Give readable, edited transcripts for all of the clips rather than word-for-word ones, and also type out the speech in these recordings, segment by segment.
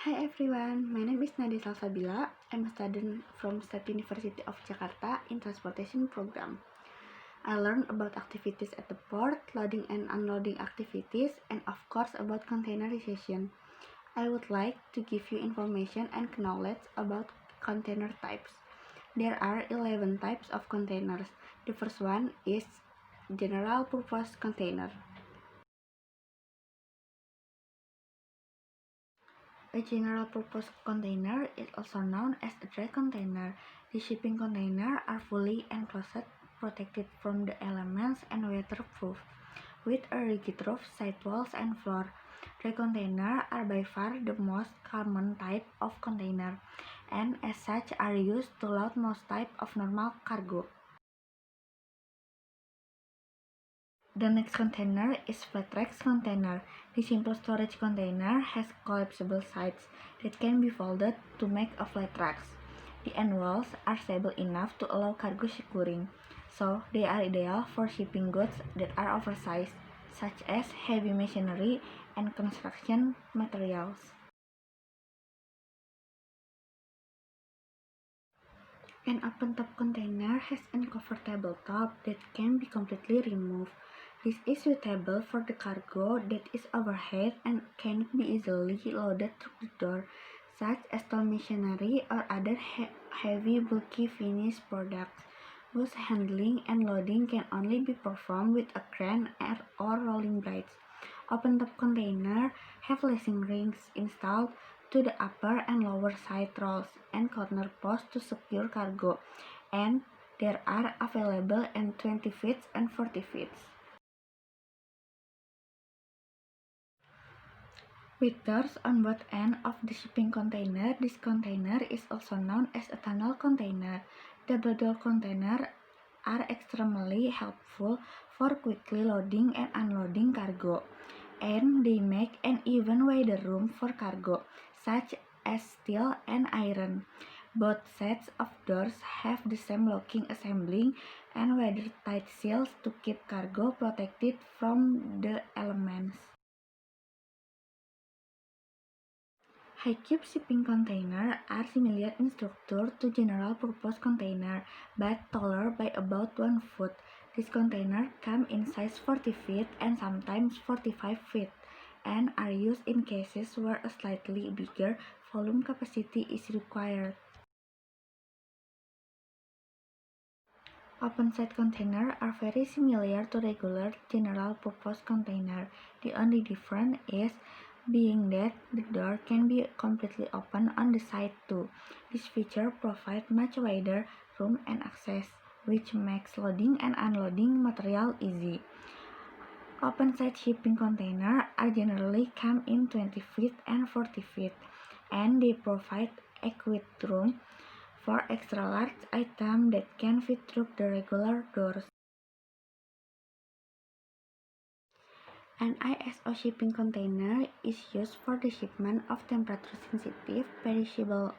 Hi everyone, my name is Nadia Salsabila. I'm a student from State University of Jakarta in Transportation Program. I learned about activities at the port, loading and unloading activities, and of course about containerization. I would like to give you information and knowledge about container types. There are 11 types of containers. The first one is general purpose container. A general-purpose container is also known as a dry container. The shipping containers are fully enclosed, protected from the elements, and weatherproof, with a rigid roof, sidewalls, and floor. Dry containers are by far the most common type of container, and as such are used to load most types of normal cargo. The next container is flat rack container. The simple storage container has collapsible sides that can be folded to make a flat rack. The end walls are stable enough to allow cargo securing, so they are ideal for shipping goods that are oversized, such as heavy machinery and construction materials. An open-top container has a comfortable top that can be completely removed. This is suitable for the cargo that is overhead and cannot be easily loaded through the door, such as tall machinery or other heavy bulky finished products, whose handling and loading can only be performed with a crane or rolling blades. Open-top containers have lacing rings installed to the upper and lower side rolls and corner posts to secure cargo, and there are available in 20 feet and 40 feet. With doors on both ends of the shipping container, this container is also known as a tunnel container. Double-door containers are extremely helpful for quickly loading and unloading cargo, and they make an even wider room for cargo, such as steel and iron. Both sets of doors have the same locking assembly and watertight seals to keep cargo protected from the elements. High-cube shipping containers are similar in structure to general-purpose containers, but taller by about 1 foot. These containers come in size 40 feet and sometimes 45 feet, and are used in cases where a slightly bigger volume capacity is required. Open-side containers are very similar to regular general-purpose containers. The only difference is being that the door can be completely open on the side too. This feature provides much wider room and access, which makes loading and unloading material easy. Open-side shipping containers are generally come in 20 feet and 40 feet, and they provide adequate room for extra large items that can fit through the regular doors. An ISO shipping container is used for the shipment of temperature-sensitive, perishable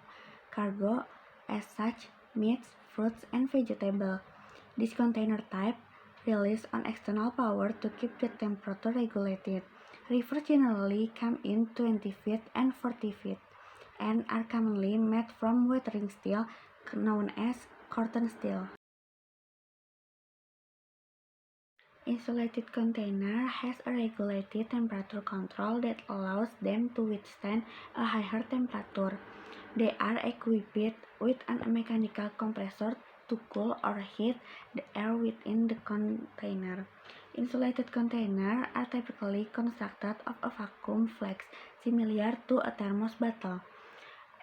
cargo, as such meats, fruits, and vegetables. This container type relies on external power to keep the temperature regulated. Rivers generally come in 20 feet and 40 feet, and are commonly made from weathering steel known as cotton steel. Insulated container has a regulated temperature control that allows them to withstand a higher temperature. They are equipped with a mechanical compressor to cool or heat the air within the container. Insulated containers are typically constructed of a vacuum flex similar to a thermos bottle.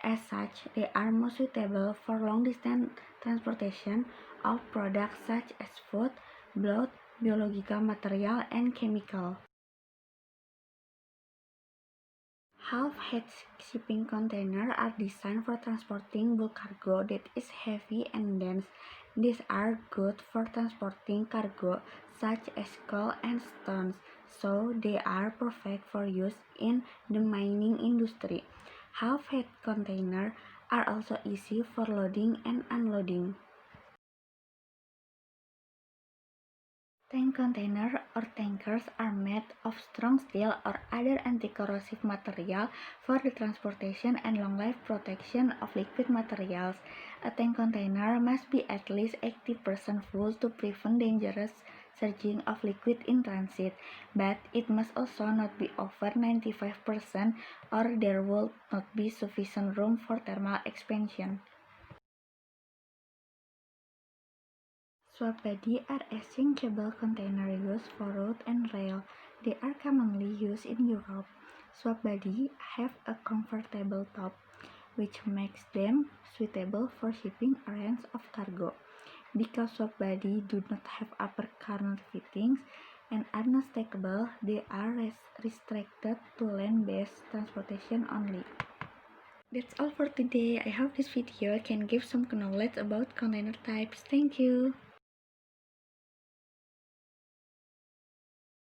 As such, they are most suitable for long-distance transportation of products such as food, blood, biological material, and chemical. Half-head shipping containers are designed for transporting bulk cargo that is heavy and dense. These are good for transporting cargo such as coal and stones, so they are perfect for use in the mining industry. Half-head containers are also easy for loading and unloading. Tank containers or tankers are made of strong steel or other anti-corrosive material for the transportation and long-life protection of liquid materials. A tank container must be at least 80% full to prevent dangerous surging of liquid in transit, but it must also not be over 95% or there will not be sufficient room for thermal expansion. Swap body are exchangeable containers used for road and rail. They are commonly used in Europe. Swap body have a comfortable top, which makes them suitable for shipping a range of cargo. Because swap body do not have upper corner fittings and are not stackable, they are restricted to land-based transportation only. That's all for today. I hope this video can give some knowledge about container types. Thank you.